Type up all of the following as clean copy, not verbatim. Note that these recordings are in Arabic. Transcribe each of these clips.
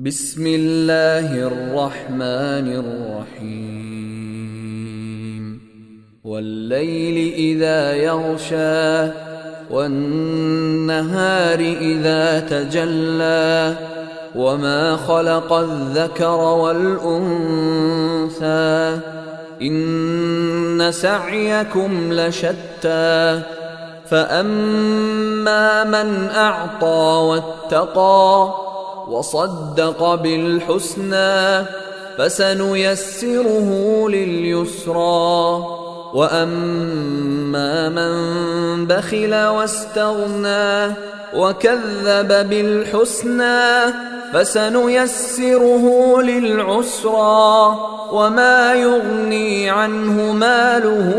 بسم الله الرحمن الرحيم والليل إذا يغشى والنهار إذا تجلى وما خلق الذكر والأنثى إن سعيكم لشتى فأما من أعطى واتقى وصدق بالحسنى فسنيسره لليسرى وأما من بخل واستغنى وكذب بالحسنى فسنيسره للعسرى وما يغني عنه ماله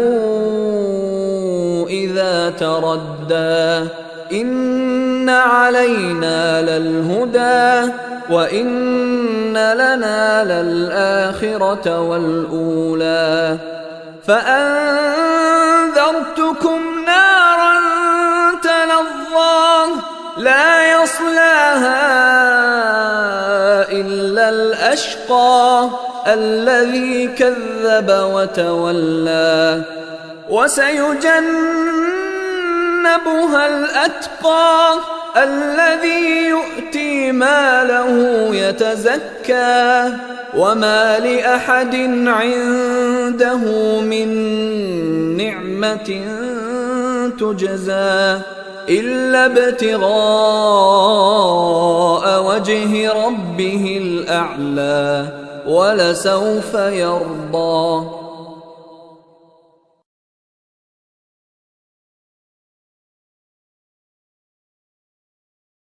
إذا تردى إن علينا للهدى وإن لنا للآخرة والأولى فأنذرتكم نارا تلظى لا يصلاها إلا الأشقى الذي كذب وتولى وسيجنبها الأتقى الذي يؤتي ماله يتزكى وما لأحد عنده من نعمة تجزى إلا ابتغاء وجه ربه الأعلى ولسوف يرضى.